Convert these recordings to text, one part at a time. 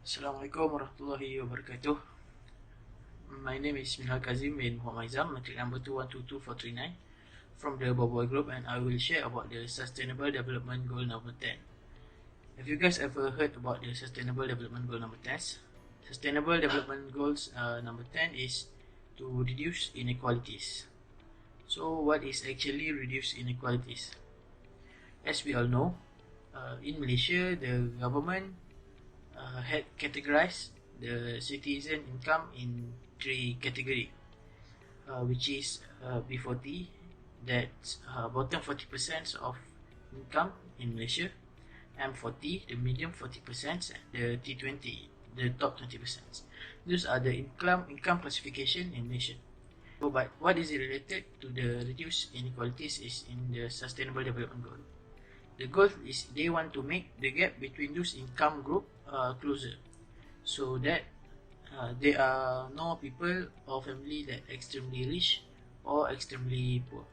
Assalamualaikum warahmatullahi wabarakatuh. My name is Minhal Kazim bin Muhammad Aizam, matric number 2122439 from the Boboy Group, and I will share about the Sustainable Development Goal number 10. Have you guys ever heard about the Sustainable Development Goal number 10? Sustainable Development Goals number 10 is to reduce inequalities. So what is actually reduce inequalities? As we all know, in Malaysia, the government had categorized the citizen income in three categories, which is B40, that's bottom 40% of income in Malaysia, M40, the medium 40%, the T20, the top 20%. Those are the income classification in Malaysia. So, but what is it related to the reduced inequalities is in the Sustainable Development Goal. The goal is they want to make the gap between those income group closer, so that there are no people or family that extremely rich or extremely poor.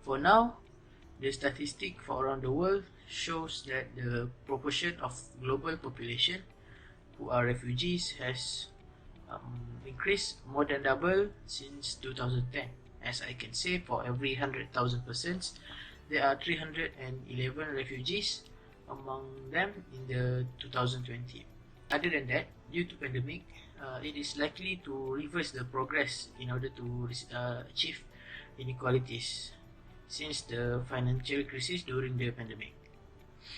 For now, the statistic for around the world shows that the proportion of global population who are refugees has increased more than double since 2010. As I can say, for every 100,000 persons, there are 311 refugees among them in the 2020. Other than that, due to pandemic, it is likely to reverse the progress in order to achieve inequalities since the financial crisis during the pandemic.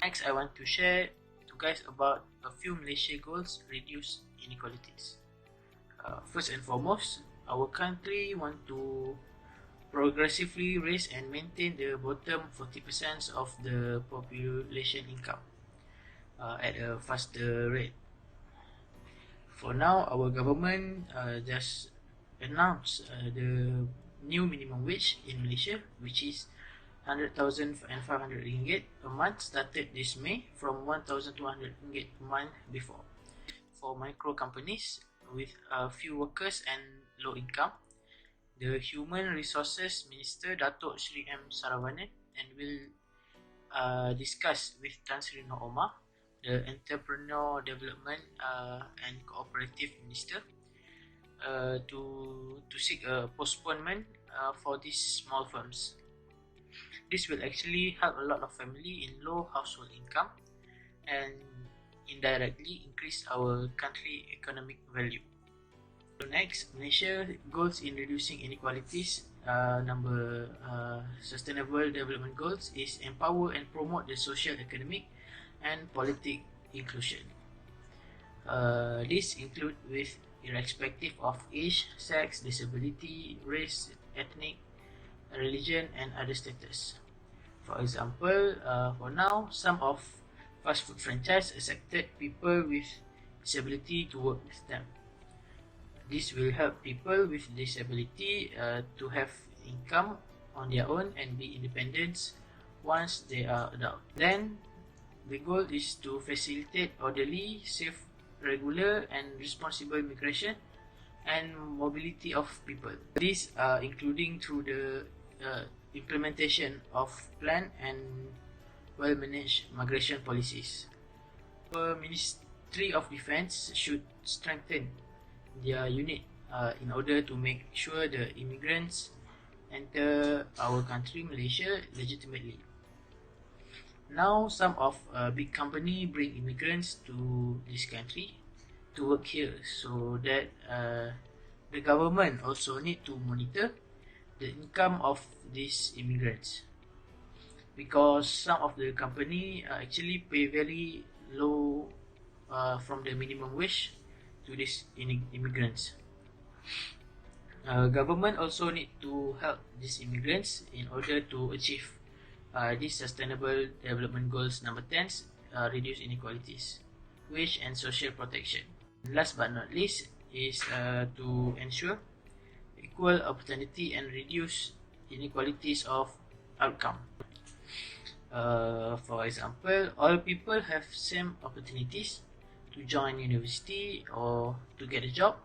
Next, I want to share to guys about a few Malaysia goals reduce inequalities. First and foremost, our country want to progressively raise and maintain the bottom 40% of the population income at a faster rate. For now, our government just announced the new minimum wage in Malaysia, which is 100,500 ringgit a month, started this May from 1,200 ringgit a month before. For micro companies with few workers and low income, the Human Resources Minister Datuk Sri M. Saravanan and will discuss with Tan Sri Noh Omar, the Entrepreneur Development and Cooperative Minister, to seek a postponement for these small firms. This will actually help a lot of family in low household income and indirectly increase our country economic value. So next, Malaysia goals in reducing inequalities. Number Sustainable Development Goals is empower and promote the social, economic, and politic inclusion. This include with irrespective of age, sex, disability, race, ethnic, religion, and other status. For example, for now, some of fast food franchise accepted people with disability to work with them. This will help people with disability to have income on their own and be independent once they are adult. Then, the goal is to facilitate orderly, safe, regular, and responsible migration and mobility of people. These are including through the implementation of planned and well-managed migration policies. The Ministry of Defence should strengthen their unit in order to make sure the immigrants enter our country, Malaysia, legitimately. Now, some of big company bring immigrants to this country to work here, so that the government also need to monitor the income of these immigrants, because some of the company actually pay very low from the minimum wage to these immigrants. Government also need to help these immigrants in order to achieve these Sustainable Development Goals number 10, reduce inequalities, wage and social protection. Last but not least is to ensure equal opportunity and reduce inequalities of outcome. For example, all people have same opportunities to join university or to get a job.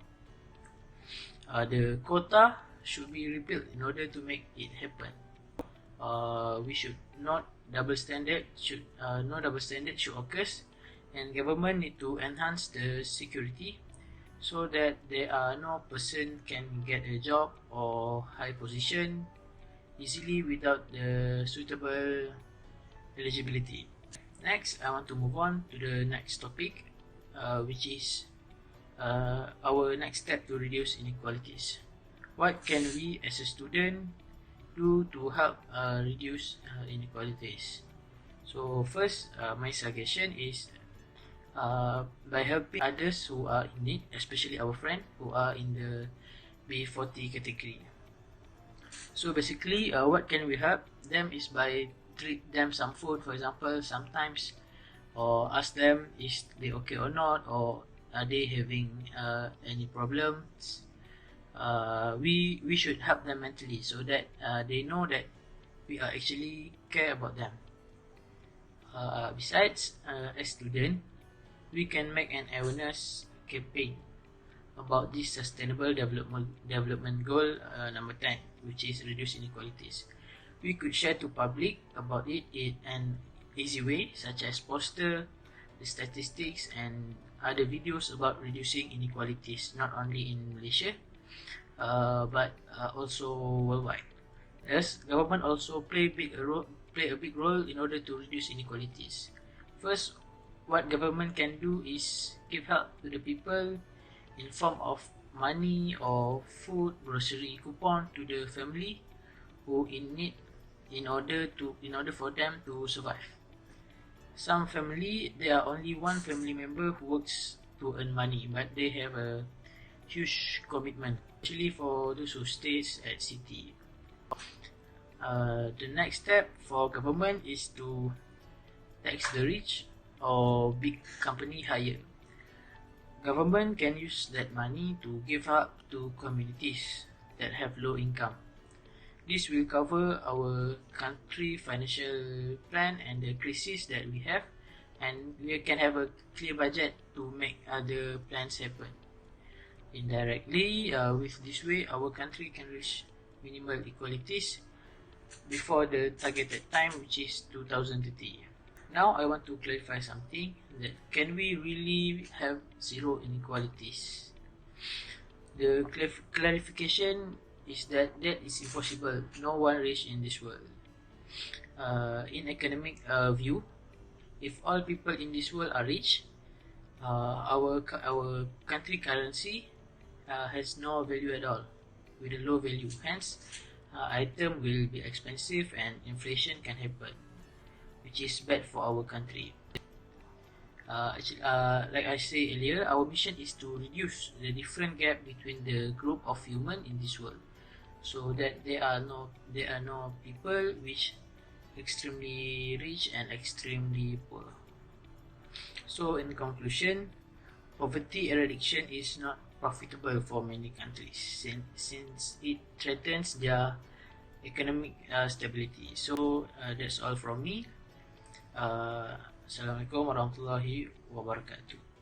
The quota should be rebuilt in order to make it happen. We should not double standard should no double standard should occur and government need to enhance the security so that there are no person can get a job or high position easily without the suitable eligibility. Next, I want to move on to the next topic, which is our next step to reduce inequalities. What can we as a student do to help reduce inequalities? So first, my suggestion is by helping others who are in need, especially our friends who are in the B40 category. So basically, what can we help them is by treat them some food, for example, sometimes, or ask them is they okay or not, or are they having any problems. We should help them mentally so that they know that we are actually care about them. Besides, as student, we can make an awareness campaign about this sustainable development goal number 10, which is reduce inequalities. We could share to public about it in an easy way, such as poster, the statistics, and other videos about reducing inequalities, not only in Malaysia, but also worldwide. Thus, government also play a big role in order to reduce inequalities. First, what government can do is give help to the people in form of money or food, grocery coupon to the family who in need in order for them to survive. Some family, there are only one family member who works to earn money, but they have a huge commitment, especially for those who stays at city. The next step for government is to tax the rich or big company higher. Government can use that money to give up to communities that have low income. This will cover our country financial plan and the crisis that we have, and we can have a clear budget to make other plans happen. Indirectly, with this way, our country can reach minimal equalities before the targeted time, which is 2030. Now I want to clarify something, that can we really have zero inequalities? The clarification is that is impossible. No one rich in this world. In academic view, if all people in this world are rich, our country currency has no value at all, with a low value. Hence, item will be expensive and inflation can happen, which is bad for our country. Like I said earlier, our mission is to reduce the different gap between the group of human in this world, so that there are no people which extremely rich and extremely poor. So in conclusion, poverty eradication is not profitable for many countries since it threatens their economic stability. So that's all from me. Assalamualaikum warahmatullahi wabarakatuh.